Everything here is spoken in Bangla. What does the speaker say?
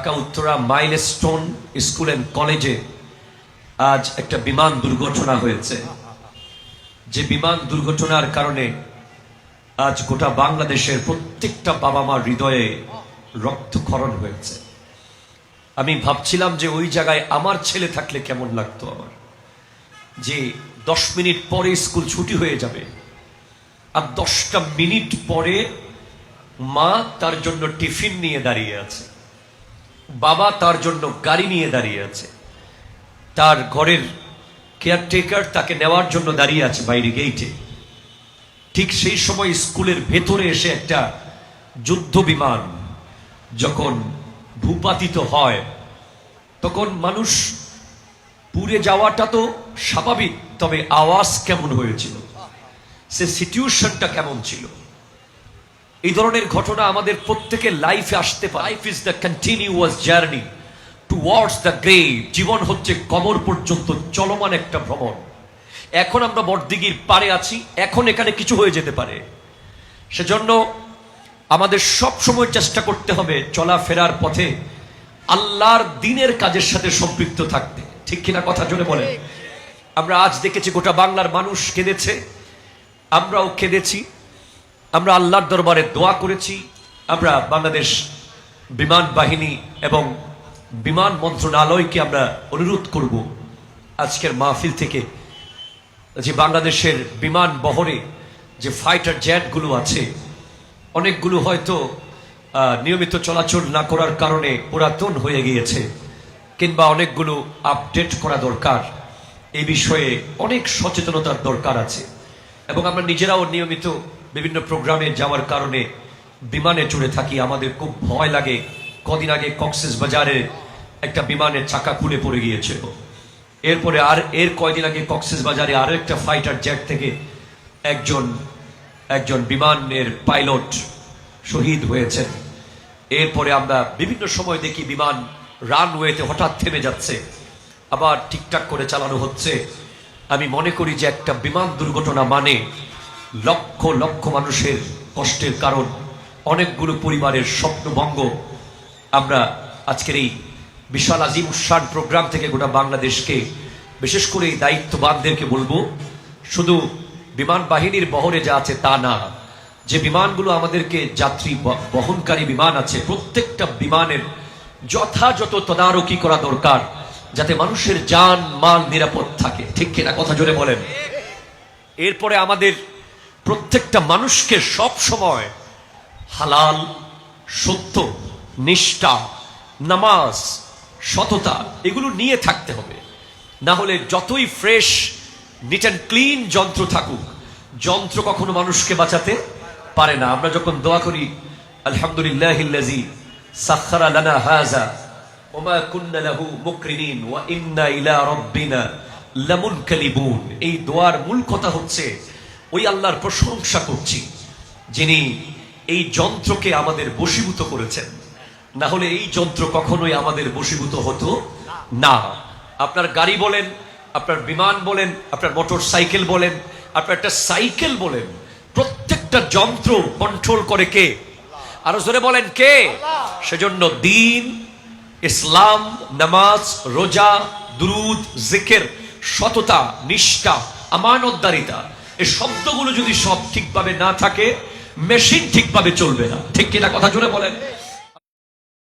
Dhaka Uttara milestone school and কলেজে আজ একটা বিমান দুর্ঘটনা হয়েছে। যে বিমান দুর্ঘটনার কারণে আজ গোটা বাংলাদেশের প্রত্যেকটা বাবা মার হৃদয়ে রক্তক্ষরণ হয়েছে। আমি ভাবছিলাম যে ওই জায়গায় আমার ছেলে থাকলে কেমন লাগতো আমার, যে 10 মিনিট পরে স্কুল ছুটি হয়ে যাবে আর 10টা মিনিট পরে মা তার জন্য টিফিন নিয়ে দাঁড়িয়ে আছে, বাবা তার জন্য গাড়ি নিয়ে দাঁড়িয়ে আছে, তার ঘরের কেয়ারটেকার তাকে নেওয়ার জন্য দাঁড়িয়ে আছে বাইরে গেইটে। ঠিক সেই সময় স্কুলের ভেতরে এসে একটা যুদ্ধ বিমান যখন ভূপাতিত হয়, তখন মানুষ পুড়ে যাওয়াটা তো স্বাভাবিক, তবে আওয়াজ কেমন হয়েছিল, সে সিচুয়েশনটা কেমন ছিল। এই ধরনের ঘটনা আমাদের প্রত্যেকের লাইফে আসতে পারে। Life is the continuous journey towards the grave. জীবন হচ্ছে কবর পর্যন্ত চলমান একটা ভ্রমণ। এখন আমরা বড়দিঘির পারে আছি, এখন এখানে কিছু হয়ে যেতে পারে। সেজন্য আমাদের সব সময় চেষ্টা করতে হবে চলাফেরার পথে আল্লাহর দ্বীনের কাজের সাথে সম্পৃক্ত থাকতে। ঠিক কিনা কথা জোরে বলেন। আমরা আজ দেখেছি গোটা বাংলার মানুষ কেঁদেছে, আমরাও কেঁদেছি, আমরা আল্লাহর দরবারে দোয়া করেছি। আমরা বাংলাদেশ বিমান বাহিনী এবং বিমান মন্ত্রণালয়কে আমরা অনুরোধ করব আজকের মাহফিল থেকে যে বাংলাদেশের বিমান বহরে যে ফাইটার জেটগুলো আছে, অনেকগুলো হয়তো নিয়মিত চলাচল না করার কারণে পুরাতন হয়ে গিয়েছে, কিংবা অনেকগুলো আপডেট করা দরকার। এই বিষয়ে অনেক সচেতনতার দরকার আছে। এবং আমরা নিজেরাও নিয়মিত বিভিন্ন প্রোগ্রামে যাওয়ার কারণে বিমানে চড়ে থাকি, আমাদের খুব ভয় লাগে। কদিন আগে কক্সবাজারে একটা বিমানের চাকা খুলে পড়ে গিয়েছিল, এরপরে এর কয়দিন আগে কক্সবাজারে আরো একটা ফাইটার জেট থেকে একজন বিমানের পাইলট শহীদ হয়েছেন। এরপরে আমরা বিভিন্ন সময় দেখি বিমান রানওয়েতে হঠাৎ থেমে যাচ্ছে, আবার ঠিকঠাক করে চালানো হচ্ছে। আমি মনে করি যে একটা বিমান দুর্ঘটনা মানে লক্ষ লক্ষ মানুষের কষ্টের কারণ, অনেকগুলো পরিবারের স্বপ্নভঙ্গ। আমরা আজকের এই বিশাল আজিম উৎসান প্রোগ্রাম থেকে গোটা বাংলাদেশকে, বিশেষ করে এই দায়িত্ববানদেরকে বলবো, শুধু বিমান বাহিনীর বহরে যা আছে তা না, যে বিমানগুলো আমাদেরকে যাত্রী বহনকারী বিমান আছে, প্রত্যেকটা বিমানের যথাযথ তদারকি করা দরকার, যাতে মানুষের জান মাল নিরাপদ থাকে। ঠিক কিনা কথা জোরে বলেন। এরপরে আমাদের প্রত্যেকটা মানুষকে সব সময় হালাল, সত্য, নিষ্ঠা, নামাজ, সততা এগুলো নিয়ে থাকতে হবে। না হলে যতই ফ্রেশ, নিট অ্যান্ড ক্লিন যন্ত্র থাকুক, যন্ত্র কখনো মানুষকে বাঁচাতে পারে না। আমরা যখন দোয়া করি আলহামদুলিল্লাহিল্লাযী সাখখারা লানা হাযা ওয়া মা কুন্না লাহু মুকরিনিন ওয়া ইন্না ইলা রাব্বিনা লামুনকালিবুন, এই দোয়ার মূল কথা হচ্ছে ওই আল্লাহর প্রশংসা করছি যিনি এই যন্ত্রকে আমাদের বশীভূত করেছেন। না হলে এই যন্ত্র কখনোই আমাদের বশীভূত হতো না। আপনার গাড়ি বলেন, আপনার বিমান বলেন, আপনার মোটর সাইকেল বলেন, আপনার একটা সাইকেল বলেন, প্রত্যেকটা যন্ত্র কন্ট্রোল করে কে? আরো জোরে বলেন কে? সেজন্য দ্বীন, ইসলাম, নামাজ, রোজা, দুরুদ, জিকির, সততা, নিষ্ঠা, আমানতদারিতা, এই শব্দগুলো যদি সব ঠিকভাবে না থাকে, মেশিন ঠিকভাবে চলবে না। ঠিক কিনা কথা জোরে বলেন।